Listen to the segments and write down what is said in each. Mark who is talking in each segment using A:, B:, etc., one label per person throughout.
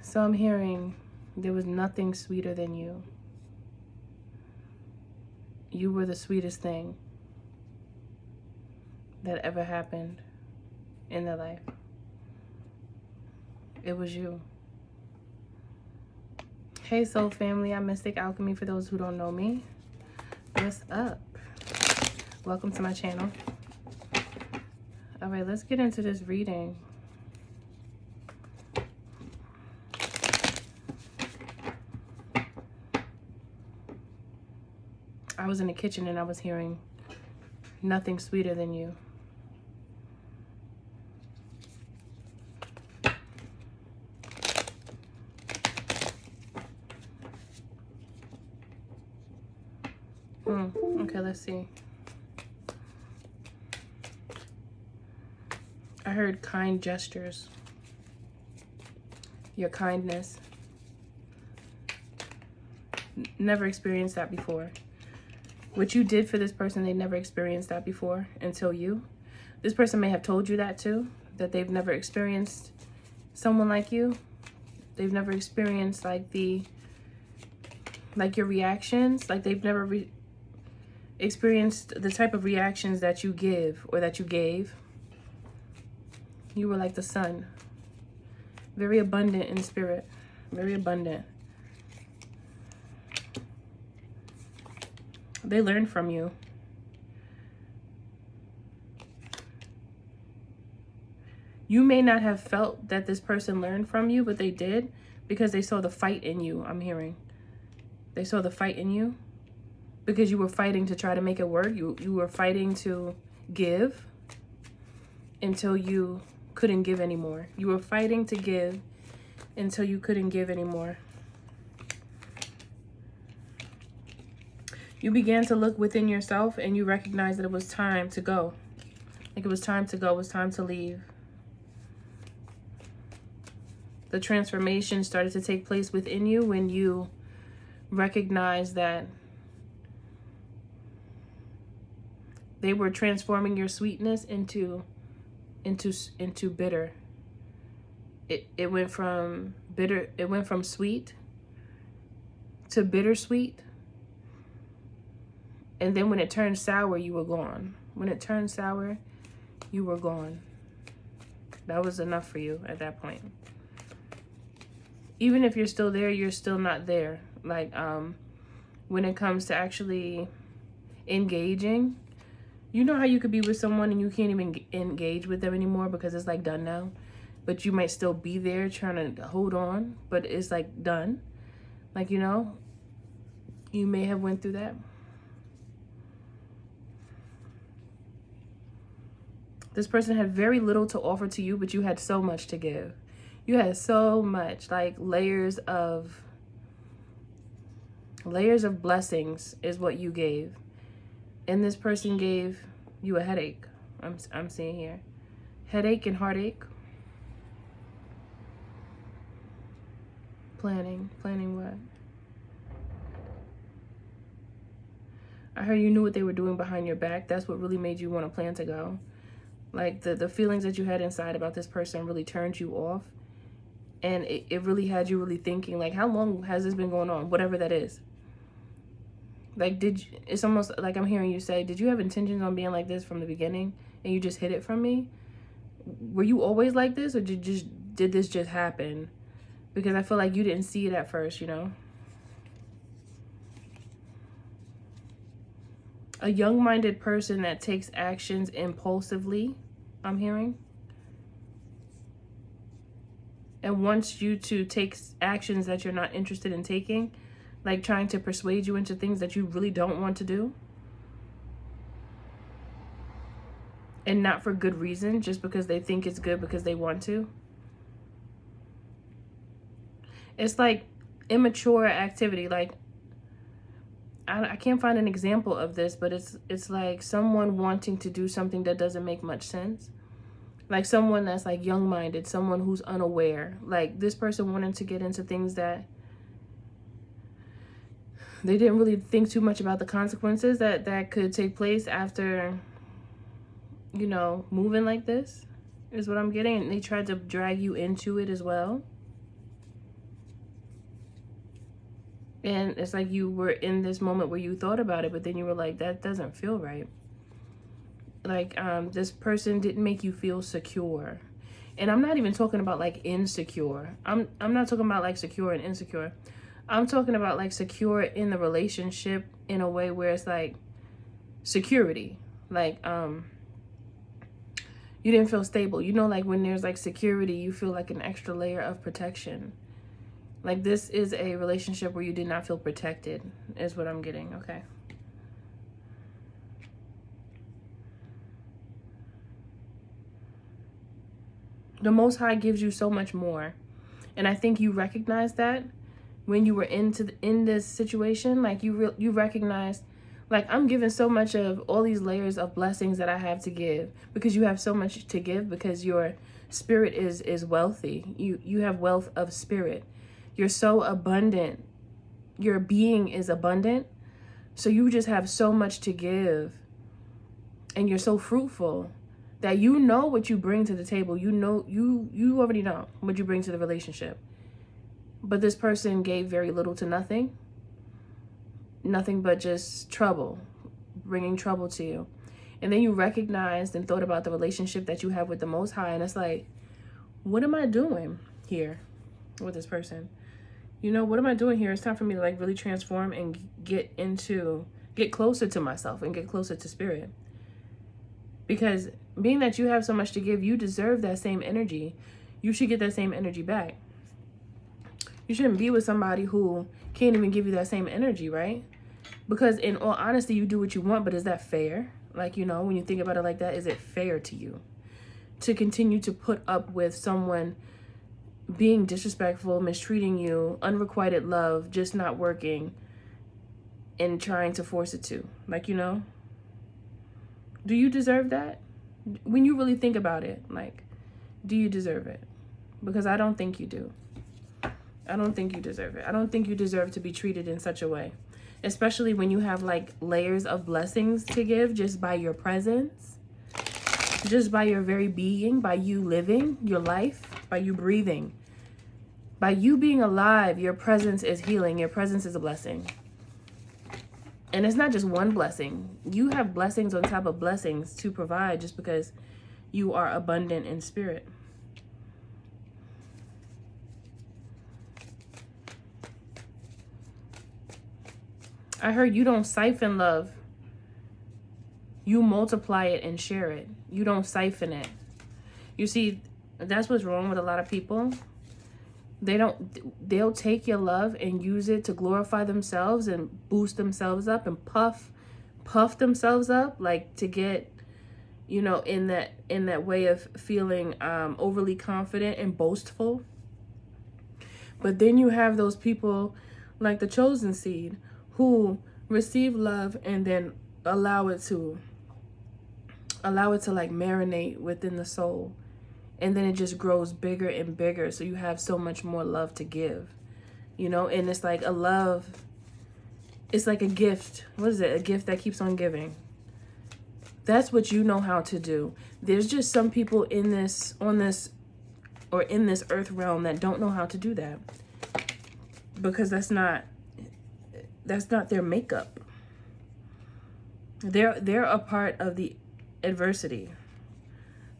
A: So I'm hearing there was nothing sweeter than you. You were the sweetest thing that ever happened in their life. It was you. Hey soul family, I'm Mystic Alchemy for those who don't know me. What's up? Welcome to my channel. All right, let's get into this reading. I was in the kitchen and I was hearing nothing sweeter than you. Okay, let's see. I heard kind gestures. Your kindness. Never experienced that before. What you did for this person, they never experienced that before until you. This person may have told you that too, that they've never experienced someone like you. They've never experienced like your reactions. Like they've never experienced the type of reactions that you give or that you gave. You were like the sun. Very abundant in spirit. Very abundant. They learned from you. You may not have felt that this person learned from you, but they did because they saw the fight in you, I'm hearing. They saw the fight in you because you were fighting to try to make it work. You were fighting to give until you couldn't give anymore. You were fighting to give until you couldn't give anymore. You began to look within yourself and you recognized that it was time to go. Like it was time to go, it was time to leave. The transformation started to take place within you when you recognized that they were transforming your sweetness into bitter. It went from bitter, it went from sweet to bittersweet. And then when it turned sour, you were gone. When it turned sour, you were gone. That was enough for you at that point. Even if you're still there, you're still not there. Like, when it comes to actually engaging, you know how you could be with someone and you can't even engage with them anymore because it's like done now. But you might still be there trying to hold on, but it's like done. Like, you know, you may have went through that. This person had very little to offer to you, but you had so much to give. You had so much, like layers of blessings is what you gave. And this person gave you a headache. I'm seeing here. Headache and heartache. Planning what? I heard you knew what they were doing behind your back. That's what really made you want to plan to go. Like the feelings that you had inside about this person really turned you off. And it really had you really thinking, like, how long has this been going on? Whatever that is. Like, it's almost like I'm hearing you say, did you have intentions on being like this from the beginning and you just hid it from me? Were you always like this or did this just happen? Because I feel like you didn't see it at first, you know? A young-minded person that takes actions impulsively, I'm hearing. And wants you to take actions that you're not interested in taking. Like trying to persuade you into things that you really don't want to do. And not for good reason, just because they think it's good because they want to. It's like immature activity. Like, I can't find an example of this, but it's like someone wanting to do something that doesn't make much sense. Like someone that's like young-minded, someone who's unaware. Like this person wanted to get into things that they didn't really think too much about the consequences that could take place after, you know, moving like this is what I'm getting. And they tried to drag you into it as well. And it's like you were in this moment where you thought about it, but then you were like, that doesn't feel right. Like, this person didn't make you feel secure. And I'm not even talking about like insecure. I'm not talking about like secure and insecure. I'm talking about like secure in the relationship in a way where it's like security. Like, you didn't feel stable. You know, like when there's like security, you feel like an extra layer of protection. Like this is a relationship where you did not feel protected, is what I'm getting. Okay. The Most High gives you so much more. And I think you recognize that when you were in this situation. Like you recognize, like, I'm giving so much of all these layers of blessings that I have to give, because you have so much to give, because your spirit is wealthy. You have wealth of spirit. You're so abundant. Your being is abundant. So you just have so much to give. And you're so fruitful that you know what you bring to the table. You know, you already know what you bring to the relationship. But this person gave very little to nothing. Nothing but just trouble, bringing trouble to you. And then you recognized and thought about the relationship that you have with the Most High. And it's like, what am I doing here with this person? You know, what am I doing here? It's time for me to like really transform and get closer to myself and get closer to spirit. Because being that you have so much to give, you deserve that same energy. You should get that same energy back. You shouldn't be with somebody who can't even give you that same energy, right? Because in all honesty, you do what you want, but is that fair? Like, you know, when you think about it like that, is it fair to you to continue to put up with someone being disrespectful, mistreating you, unrequited love, just not working, and trying to force it to? Like, you know, do you deserve that? When you really think about it, like, do you deserve it? Because I don't think you do. I don't think you deserve it. I don't think you deserve to be treated in such a way. Especially when you have like layers of blessings to give just by your presence. Just by your very being, by you living your life, by you breathing. By you being alive, your presence is healing. Your presence is a blessing. And it's not just one blessing. You have blessings on top of blessings to provide just because you are abundant in spirit. I heard you don't siphon love. You multiply it and share it. You don't siphon it. You see, that's what's wrong with a lot of people. They'll take your love and use it to glorify themselves and boost themselves up and puff themselves up, like to get, you know, in that way of feeling overly confident and boastful. But then you have those people like the chosen seed who receive love and then allow it to like marinate within the soul. And then it just grows bigger and bigger. So you have so much more love to give, you know? And it's like a love, it's like a gift. What is it? A gift that keeps on giving. That's what you know how to do. There's just some people in this earth realm that don't know how to do that. Because that's not their makeup. They're a part of the adversity.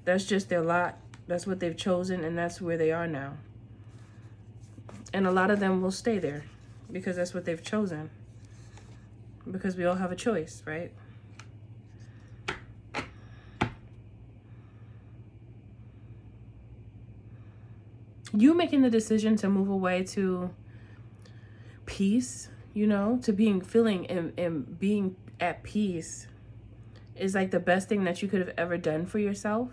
A: That's just their lot. That's what they've chosen, and that's where they are now. And a lot of them will stay there because that's what they've chosen. Because we all have a choice, right? You making the decision to move away to peace, you know, to feeling and being at peace is like the best thing that you could have ever done for yourself.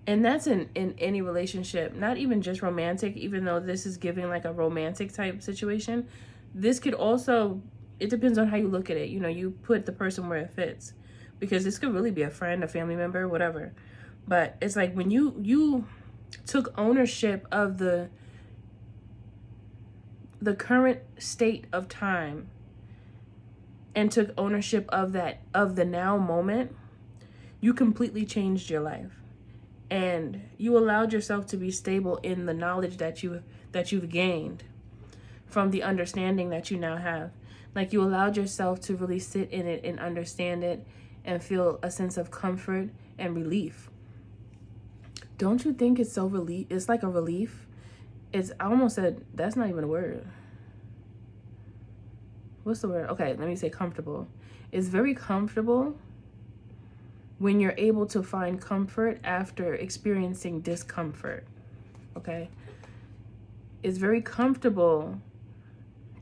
A: And that's in any relationship, not even just romantic, even though this is giving like a romantic type situation. This could also, it depends on how you look at it. You know, you put the person where it fits, because this could really be a friend, a family member, whatever. But it's like when you took ownership of the current state of time and took ownership of the now moment, you completely changed your life. And you allowed yourself to be stable in the knowledge that you've gained from the understanding that you now have. Like, you allowed yourself to really sit in it and understand it and feel a sense of comfort and relief. Don't you think it's so relief? It's like a relief. I almost said, that's not even a word. What's the word? Okay, let me say comfortable. It's very comfortable when you're able to find comfort after experiencing discomfort. Okay? It's very comfortable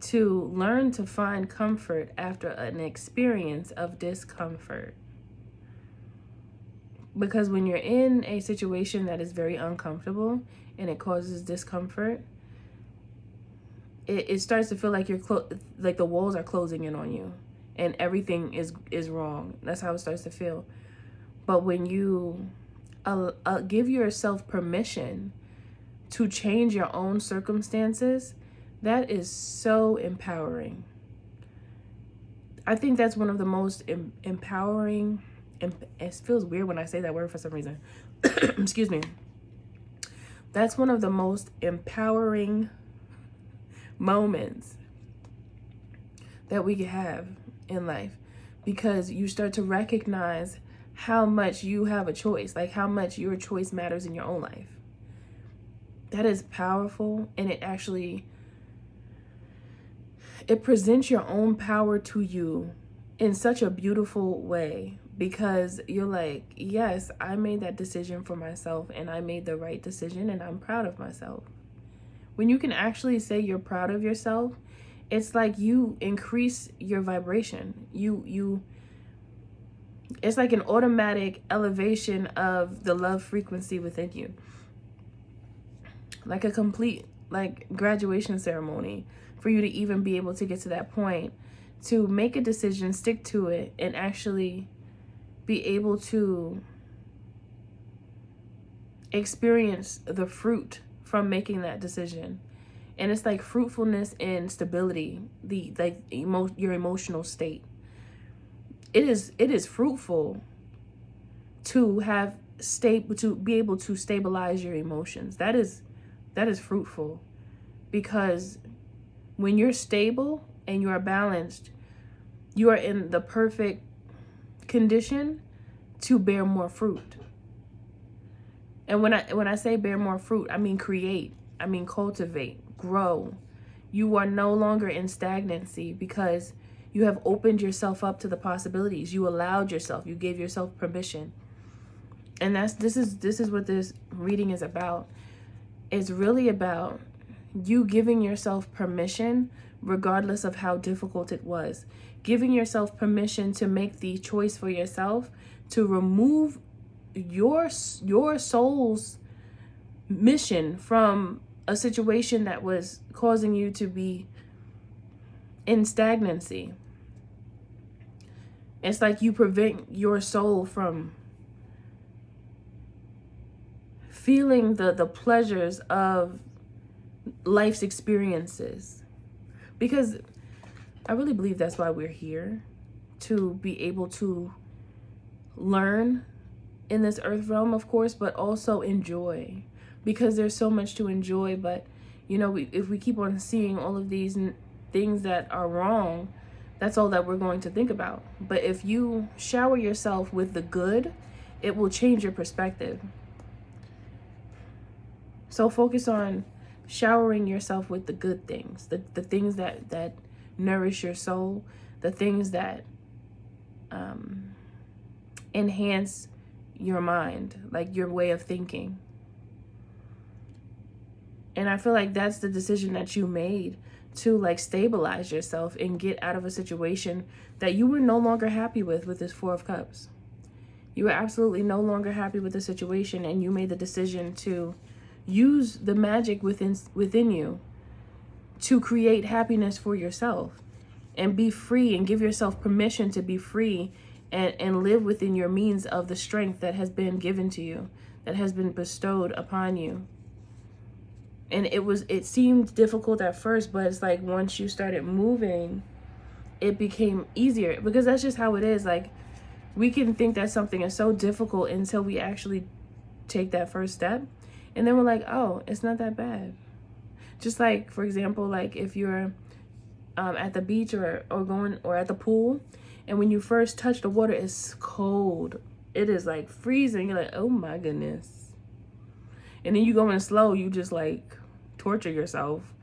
A: to learn to find comfort after an experience of discomfort. Because when you're in a situation that is very uncomfortable and it causes discomfort, it starts to feel like like the walls are closing in on you and everything is wrong. That's how it starts to feel. But when you give yourself permission to change your own circumstances, that is so empowering. I think that's one of the most empowering, it feels weird when I say that word for some reason. Excuse me. That's one of the most empowering moments that we can have in life, because you start to recognize how much you have a choice, like how much your choice matters in your own life. That is powerful, and it presents your own power to you in such a beautiful way, because you're like, yes, I made that decision for myself and I made the right decision and I'm proud of myself. When you can actually say you're proud of yourself, it's like you increase your vibration. It's like an automatic elevation of the love frequency within you. Like a complete graduation ceremony for you to even be able to get to that point, to make a decision, stick to it, and actually be able to experience the fruit from making that decision. And it's like fruitfulness and stability, your emotional state. It is fruitful to be able to stabilize your emotions. That is fruitful, because when you're stable and you are balanced, you are in the perfect condition to bear more fruit. And when I say bear more fruit, I mean create, I mean cultivate, grow. You are no longer in stagnancy because you have opened yourself up to the possibilities. You allowed yourself, you gave yourself permission. And this is what this reading is about. It's really about you giving yourself permission regardless of how difficult it was. Giving yourself permission to make the choice for yourself to remove your soul's mission from a situation that was causing you to be in stagnancy. It's like you prevent your soul from feeling the pleasures of life's experiences. Because I really believe that's why we're here, to be able to learn in this earth realm, of course, but also enjoy, because there's so much to enjoy. But if we keep on seeing all of these things that are wrong, that's all that we're going to think about. But if you shower yourself with the good, it will change your perspective. So focus on showering yourself with the good things, the things that nourish your soul, the things that enhance your mind, like your way of thinking. And I feel like that's the decision that you made, to stabilize yourself and get out of a situation that you were no longer happy with this Four of Cups. You were absolutely no longer happy with the situation, and you made the decision to use the magic within you to create happiness for yourself and be free, and give yourself permission to be free and live within your means of the strength that has been given to you, that has been bestowed upon you. And it seemed difficult at first, but it's like once you started moving, it became easier, because that's just how it is. Like, we can think that something is so difficult until we actually take that first step. And then we're like, oh, it's not that bad. Just like, for example, like if you're at the beach or at the pool, and when you first touch the water, it's cold. It is like freezing. You're like, oh my goodness. And then you go in slow, you just like torture yourself.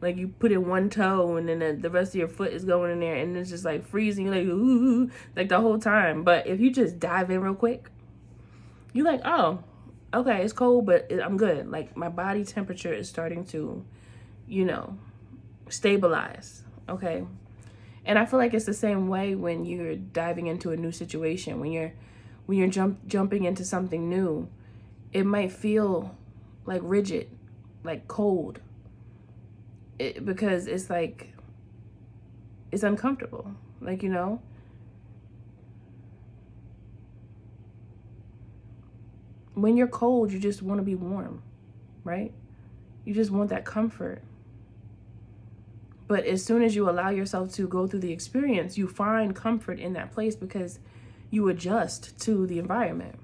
A: Like you put in one toe and then the rest of your foot is going in there and it's just like freezing. You're like, ooh, like the whole time. But if you just dive in real quick, you're like, oh, okay, it's cold, but I'm good. Like my body temperature is starting to, you know, stabilize. Okay. And I feel like it's the same way when you're diving into a new situation, when you're jumping into something new. It might feel like rigid, like cold, because it's like, it's uncomfortable. Like, you know, when you're cold, you just want to be warm, right? You just want that comfort. But as soon as you allow yourself to go through the experience, you find comfort in that place because you adjust to the environment.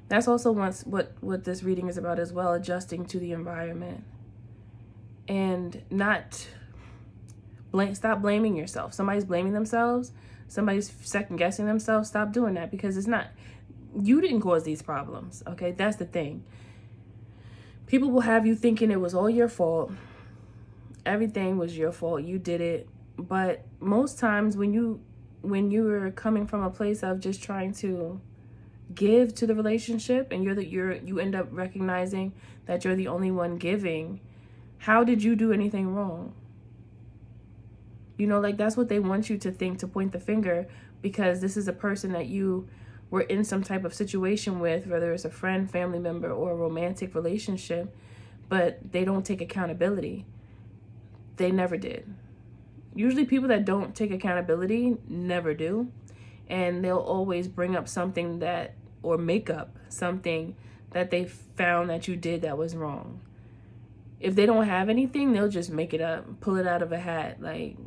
A: That's also what this reading is about as well, adjusting to the environment. And stop blaming yourself. Somebody's blaming themselves, somebody's second guessing themselves. Stop doing that, because it's not, you didn't cause these problems, okay? That's the thing. People will have you thinking it was all your fault. Everything was your fault. You did it. But most times when you are coming from a place of just trying to give to the relationship, and you end up recognizing that you're the only one giving, how did you do anything wrong? You know, like that's what they want you to think, to point the finger, because this is a person that you were in some type of situation with, whether it's a friend, family member, or a romantic relationship, but they don't take accountability. They never did. Usually people that don't take accountability never do. And they'll always bring up something that, or make up something that they found that you did that was wrong. If they don't have anything, they'll just make it up, pull it out of a hat, like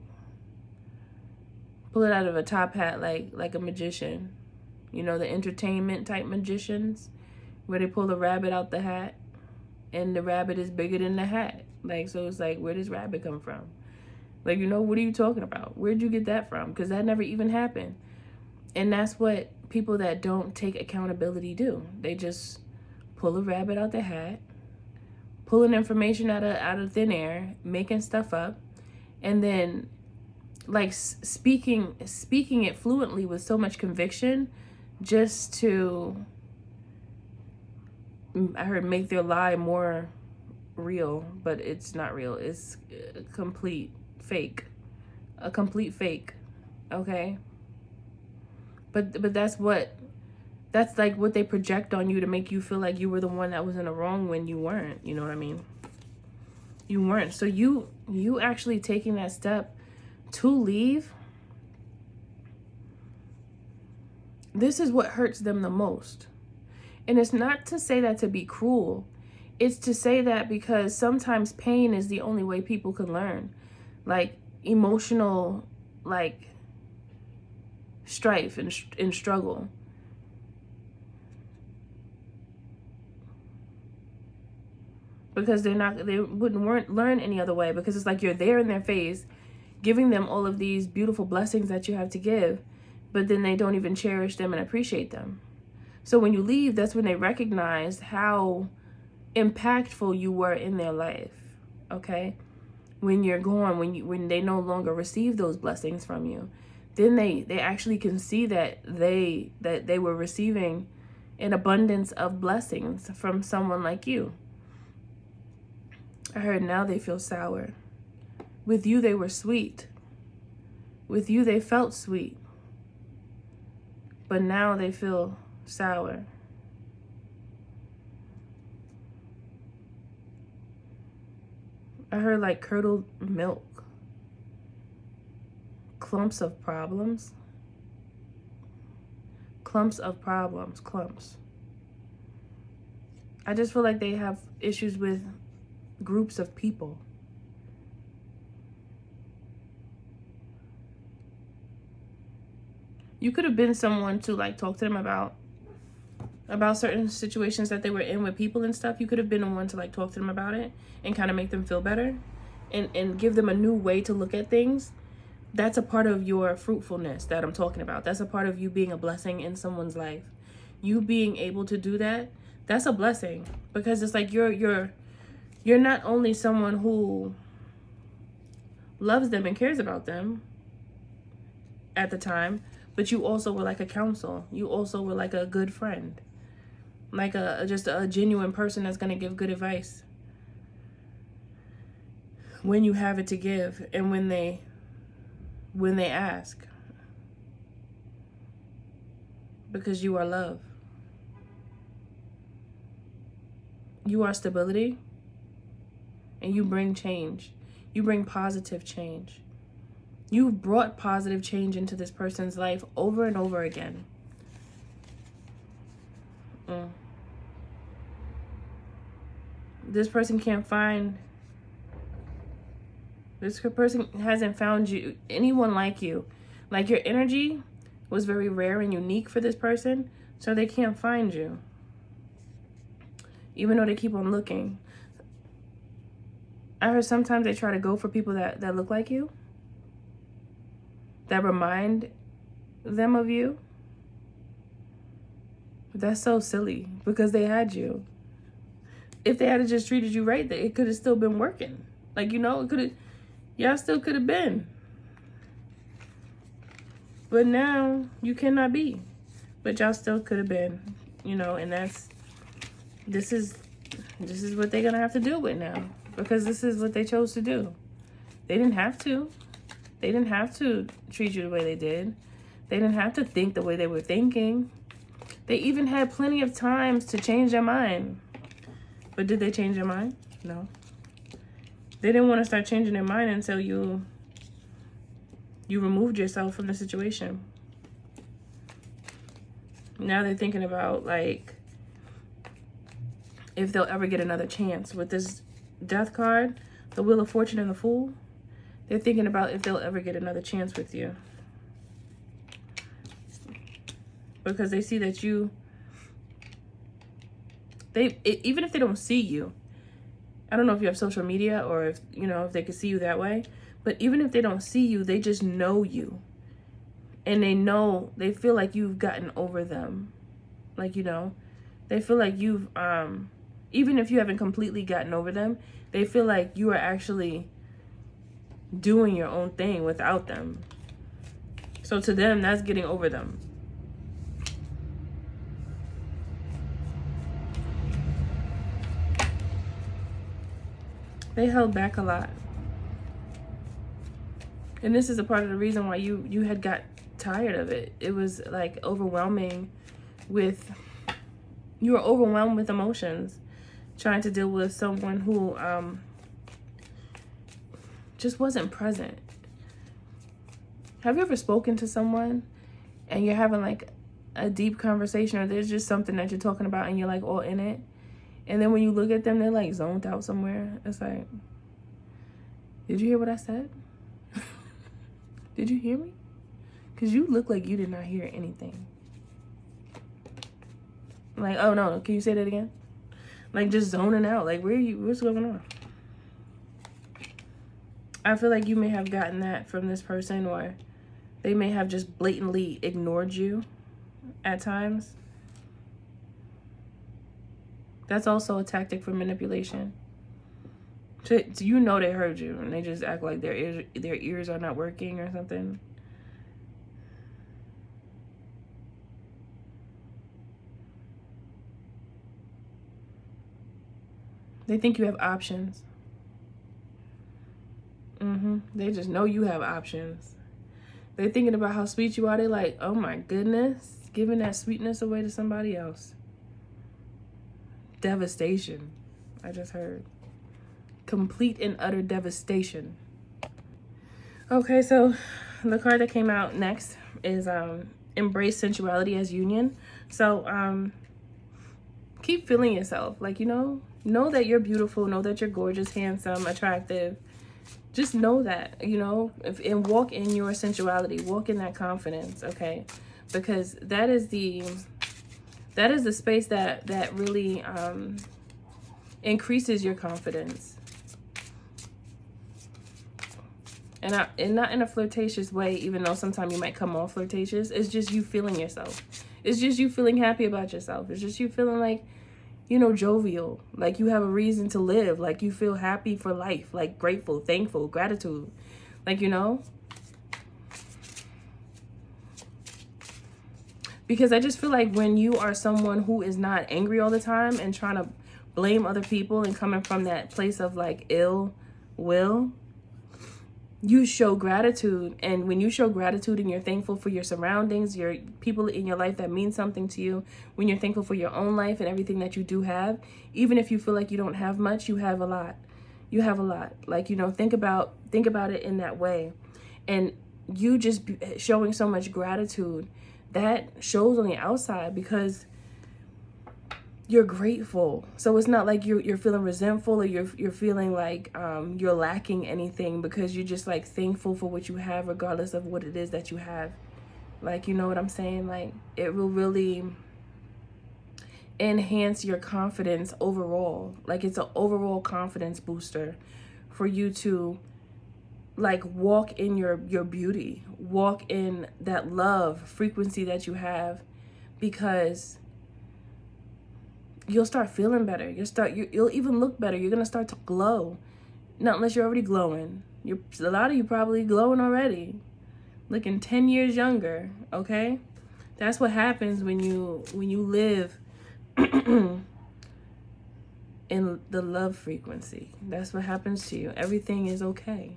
A: pull it out of a top hat, like a magician. You know, the entertainment type magicians, where they pull the rabbit out the hat and the rabbit is bigger than the hat. Like, so it's like, where does rabbit come from? Like, you know, what are you talking about? Where'd you get that from? Because that never even happened. And that's what people that don't take accountability do. They just pull a rabbit out the hat, pulling information out of thin air, making stuff up, and then like speaking it fluently with so much conviction, just to, I heard, make their lie more real, but it's not real. It's a complete fake, okay? But that's like what they project on you to make you feel like you were the one that was in the wrong when you weren't. You know what I mean? You weren't. So you actually taking that step to leave, this is what hurts them the most. And it's not to say that to be cruel. It's to say that because sometimes pain is the only way people can learn. Like emotional, like strife and struggle. Because they wouldn't learn any other way, because it's like you're there in their face, giving them all of these beautiful blessings that you have to give, but then they don't even cherish them and appreciate them. So when you leave, that's when they recognize how impactful you were in their life, okay? When you're gone, when they no longer receive those blessings from you, then they actually can see that they were receiving an abundance of blessings from someone like you. I heard now they feel sour. With you, they were sweet. With you, they felt sweet. But now they feel sour. I heard like curdled milk. Clumps of problems. Clumps of problems. Clumps. I just feel like they have issues with groups of people. You could have been someone to like talk to them about about certain situations that they were in with people and stuff, you could have been the one to like talk to them about it and kind of make them feel better and give them a new way to look at things. That's a part of your fruitfulness that I'm talking about. That's a part of you being a blessing in someone's life. You being able to do that, that's a blessing, because it's like you're not only someone who loves them and cares about them at the time, but you also were like a counsel. You also were like a good friend, like just a genuine person that's going to give good advice when you have it to give and when they ask, because you are love. You are stability, and you bring change. You bring positive change. You've brought positive change into this person's life over and over again. This person hasn't found anyone like you. Like, your energy was very rare and unique for this person, so they can't find you, even though they keep on looking. I heard sometimes they try to go for people that look like you, that remind them of you. That's so silly, because they had you. If they had just treated you right, it could have still been working. Like, it could have, y'all still could have been. But now you cannot be. But y'all still could have been, and this is what they're gonna have to deal with now, because this is what they chose to do. They didn't have to. They didn't have to treat you the way they did. They didn't have to think the way they were thinking. They even had plenty of times to change their mind. But did they change their mind? No. They didn't want to start changing their mind until you removed yourself from the situation. Now they're thinking about, like, if they'll ever get another chance. With this Death card, the Wheel of Fortune and the Fool, they're thinking about if they'll ever get another chance with you. Because they see that even if they don't see you, I don't know if you have social media or if they could see you that way, but even if they don't see you, they just know you. And they feel like you've gotten over them. Like, they feel like you've, even if you haven't completely gotten over them, they feel like you are actually doing your own thing without them. So to them, that's getting over them. They held back a lot. And this is a part of the reason why you had got tired of it. It was like overwhelming you were overwhelmed with emotions, trying to deal with someone who just wasn't present. Have you ever spoken to someone and you're having like a deep conversation, or there's just something that you're talking about and you're like all in it, and then when you look at them, they're like zoned out somewhere? It's like, did you hear what I said? Did you hear me? Because you look like you did not hear anything. Like, oh no, can you say that again? Like, just zoning out. Like, what's going on? I feel like you may have gotten that from this person, or they may have just blatantly ignored you at times. That's also a tactic for manipulation. So they heard you and they just act like their ears are not working or something. They think you have options. They just know you have options. They're thinking about how sweet you are. They're like, oh my goodness, giving that sweetness away to somebody else. Devastation, I just heard. Complete and utter devastation. Okay, so the card that came out next is Embrace Sensuality as Union. So keep feeling yourself. Like, know that you're beautiful. Know that you're gorgeous, handsome, attractive. Just know that, and walk in your sensuality. Walk in that confidence, okay? Because that is the That is the space that really increases your confidence. And not in a flirtatious way, even though sometimes you might come off flirtatious. It's just you feeling yourself. It's just you feeling happy about yourself. It's just you feeling like, you know, jovial. Like you have a reason to live. Like you feel happy for life. Like grateful, thankful, gratitude. Like, you know. Because I just feel like when you are someone who is not angry all the time and trying to blame other people and coming from that place of like ill will, you show gratitude. And when you show gratitude and you're thankful for your surroundings, your people in your life that mean something to you, when you're thankful for your own life and everything that you do have, even if you feel like you don't have much, you have a lot. You have a lot. Like, you know, think about it in that way. And you just showing so much gratitude, that shows on the outside because you're grateful. So it's not like you're feeling resentful or you're feeling like you're lacking anything, because you're just like thankful for what you have regardless of what it is that you have. Like, you know what I'm saying? Like, it will really enhance your confidence overall. Like, it's an overall confidence booster for you to like walk in your beauty, walk in that love frequency that you have, because you'll start feeling better. You'll even look better. You're gonna start to glow. Not unless you're already glowing. A lot of you probably glowing already, looking 10 years younger. Okay, that's what happens when you live in the love frequency. That's what happens to you. Everything is okay.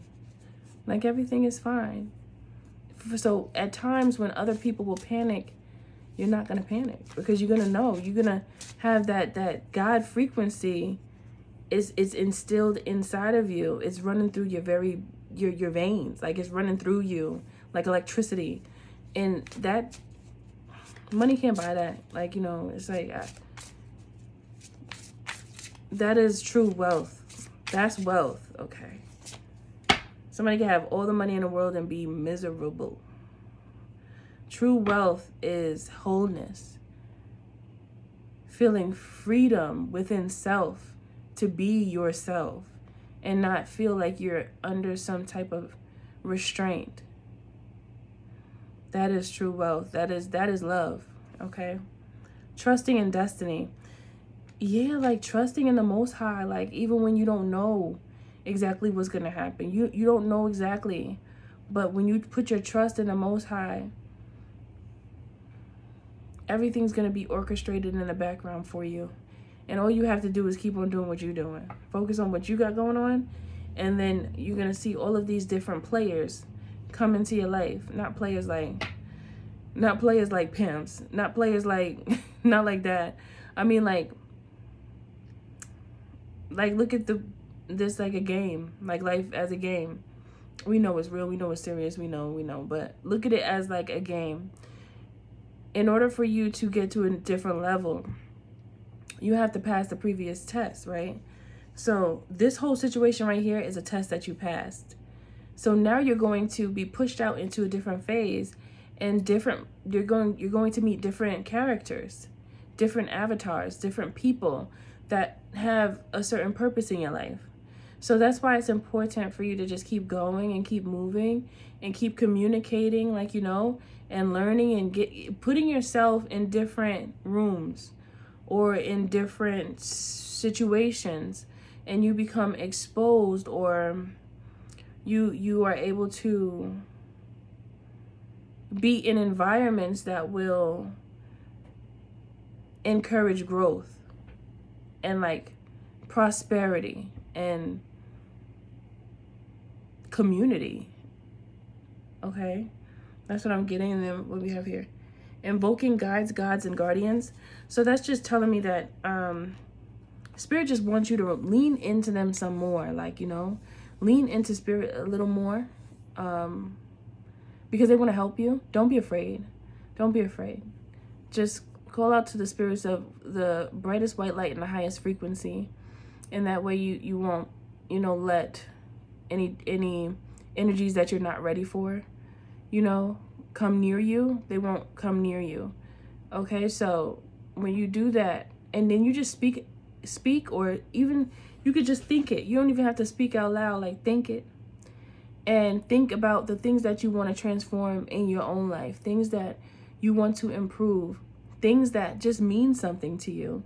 A: Like, everything is fine. So at times when other people will panic, you're not going to panic, because you're going to know. You're going to have that God frequency is instilled inside of you. It's running through your veins. Like, it's running through you like electricity. And that, money can't buy that. Like, you know, it's like, that is true wealth. That's wealth, okay? Somebody can have all the money in the world and be miserable. True wealth is wholeness. Feeling freedom within self to be yourself and not feel like you're under some type of restraint. That is true wealth. That is love, okay? Trusting in destiny. Yeah, like trusting in the Most High, like even when you don't know exactly what's going to happen. You don't know exactly. But when you put your trust in the Most High, everything's going to be orchestrated in the background for you. And all you have to do is keep on doing what you're doing. Focus on what you got going on. And then you're going to see all of these different players come into your life. Not players like pimps. Not players like, not like that. I mean, like look at this like a game, like life as a game. We know it's real, we know it's serious, we know, but look at it as like a game. In order for you to get to a different level, you have to pass the previous test, right? So this whole situation right here is a test that you passed. So now you're going to be pushed out into a different phase, and you're going to meet different characters, different avatars, different people that have a certain purpose in your life. So that's why it's important for you to just keep going and keep moving and keep communicating, like, you know, and learning and putting yourself in different rooms or in different situations, and you become exposed, or you are able to be in environments that will encourage growth and like prosperity and community. Okay, that's what I'm getting. And then what we have here, invoking guides, gods, and guardians. So that's just telling me that Spirit just wants you to lean into them some more. Like, you know, lean into Spirit a little more, because they want to help you. Don't be afraid. Don't be afraid. Just call out to the spirits of the brightest white light and the highest frequency, and that way you won't, you know, let any energies that you're not ready for, you know, come near you. They won't come near you. Okay, so when you do that, and then you just speak, or even you could just think it. You don't even have to speak out loud. Like, think it. And think about the things that you want to transform in your own life, things that you want to improve, things that just mean something to you.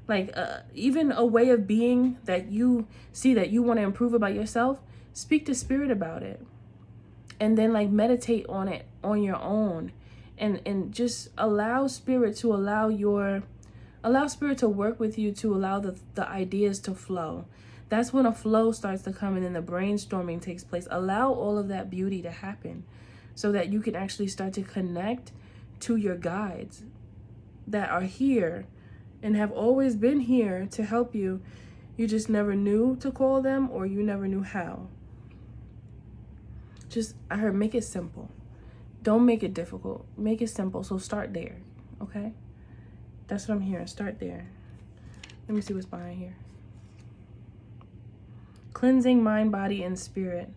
A: Like even a way of being that you see that you want to improve about yourself, speak to spirit about it. And then like meditate on it on your own, and just allow spirit to allow spirit to work with you, to allow the ideas to flow. That's when a flow starts to come, and then the brainstorming takes place. Allow all of that beauty to happen so that you can actually start to connect to your guides that are here and have always been here to help you. You just never knew to call them, or you never knew how. I heard, make it simple. Don't make it difficult. Make it simple. So start there, okay? That's what I'm hearing. Start there. Let me see what's behind here. Cleansing mind, body, and spirit.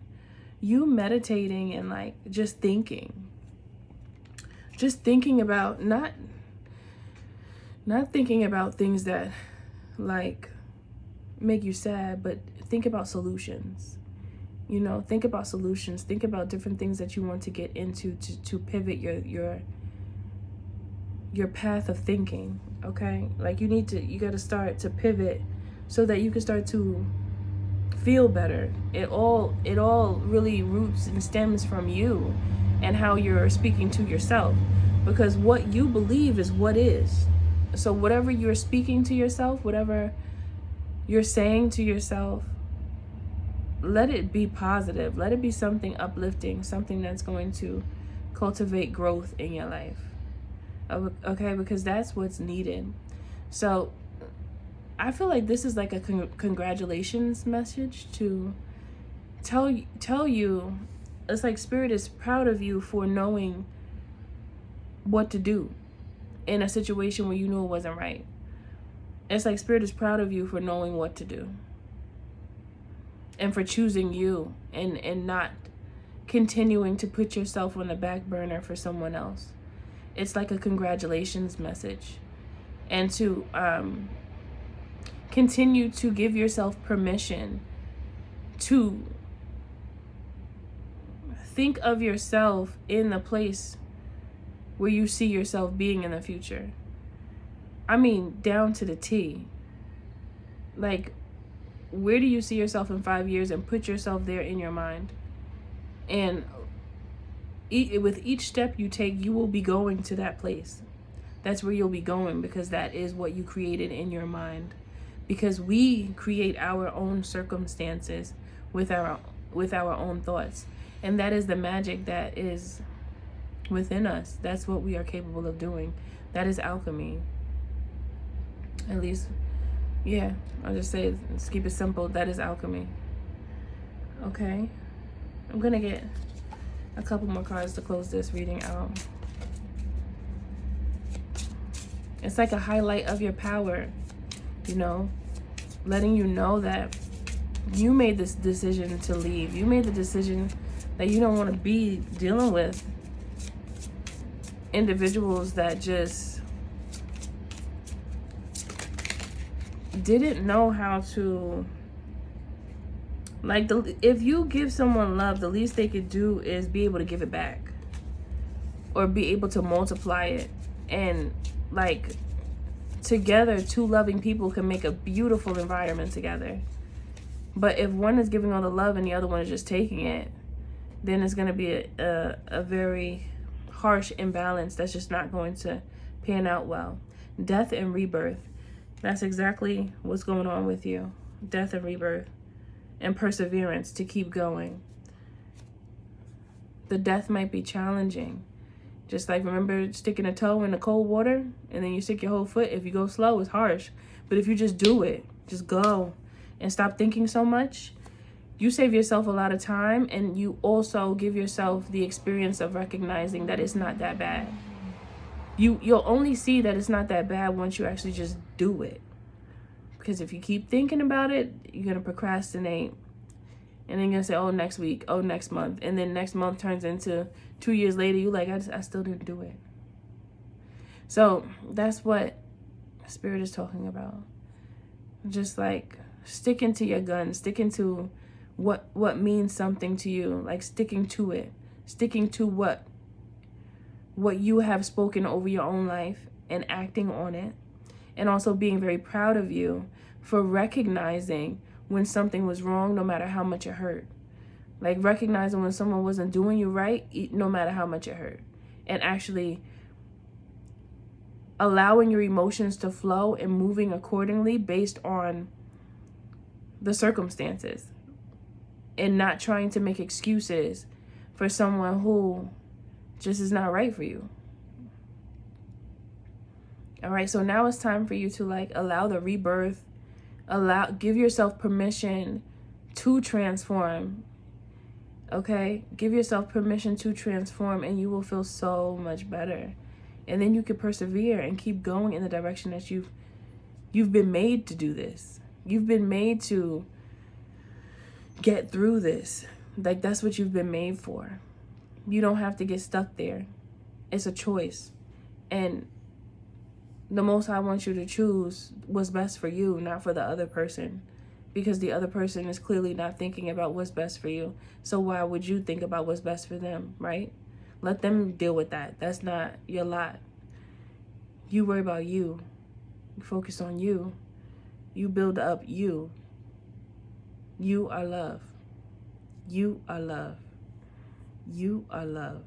A: You meditating and like just thinking about not thinking about things that like make you sad, but think about solutions. You know, think about solutions. Think about different things that you want to get into to pivot your path of thinking, okay? Like you got to start to pivot so that you can start to feel better. It all really roots and stems from you and how you're speaking to yourself, because what you believe is what is. So whatever you're speaking to yourself, whatever you're saying to yourself, let it be positive. Let it be something uplifting, something that's going to cultivate growth in your life. Okay, because that's what's needed. So I feel like this is like a congratulations message to tell you. It's like spirit is proud of you for knowing what to do in a situation where you knew it wasn't right. It's like spirit is proud of you for knowing what to do and for choosing you and not continuing to put yourself on the back burner for someone else. It's like a congratulations message, and to continue to give yourself permission to think of yourself in the place where you see yourself being in the future. I mean, down to the T. Like, where do you see yourself in 5 years, and put yourself there in your mind. And with each step you take, you will be going to that place. That's where you'll be going, because that is what you created in your mind. Because we create our own circumstances with our own thoughts. And that is the magic that is within us. That's what we are capable of doing. That is alchemy. At least, yeah, I'll just say, let's keep it simple. That is alchemy. Okay. I'm going to get a couple more cards to close this reading out. It's like a highlight of your power, you know, letting you know that you made this decision to leave. You made the decision that you don't want to be dealing with individuals that just didn't know how to, like, if you give someone love, the least they could do is be able to give it back, or be able to multiply it. And like, together, two loving people can make a beautiful environment together. But if one is giving all the love and the other one is just taking it, then it's going to be a very harsh imbalance that's just not going to pan out well. Death and rebirth. That's exactly what's going on with you. Death and rebirth. And perseverance to keep going. The death might be challenging. Just like, remember sticking a toe in the cold water and then you stick your whole foot? If you go slow, it's harsh. But if you just do it, just go and stop thinking so much, you save yourself a lot of time, and you also give yourself the experience of recognizing that it's not that bad. You'll only see that it's not that bad once you actually just do it. Because if you keep thinking about it, you're going to procrastinate. And then you're going to say, oh, next week, oh, next month. And then next month turns into 2 years later, you're like, I still didn't do it. So that's what Spirit is talking about. Just like sticking to your guns, sticking to what means something to you, like sticking to it, sticking to what you have spoken over your own life and acting on it, and also being very proud of you for recognizing when something was wrong, no matter how much it hurt. Like recognizing when someone wasn't doing you right, no matter how much it hurt, and actually allowing your emotions to flow and moving accordingly based on the circumstances, and not trying to make excuses for someone who just is not right for you. All right, so now it's time for you to like allow the rebirth, give yourself permission to transform. Okay, give yourself permission to transform, and you will feel so much better. And then you can persevere and keep going in the direction that you've been made to do this. You've been made to get through this. Like, that's what you've been made for. You don't have to get stuck there. It's a choice. And the Most High wants you to choose what's best for you, not for the other person. Because the other person is clearly not thinking about what's best for you. So why would you think about what's best for them, right? Let them deal with that. That's not your lot. You worry about you. You focus on you. You build up you. You are love. You are love. You are love.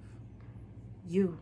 A: You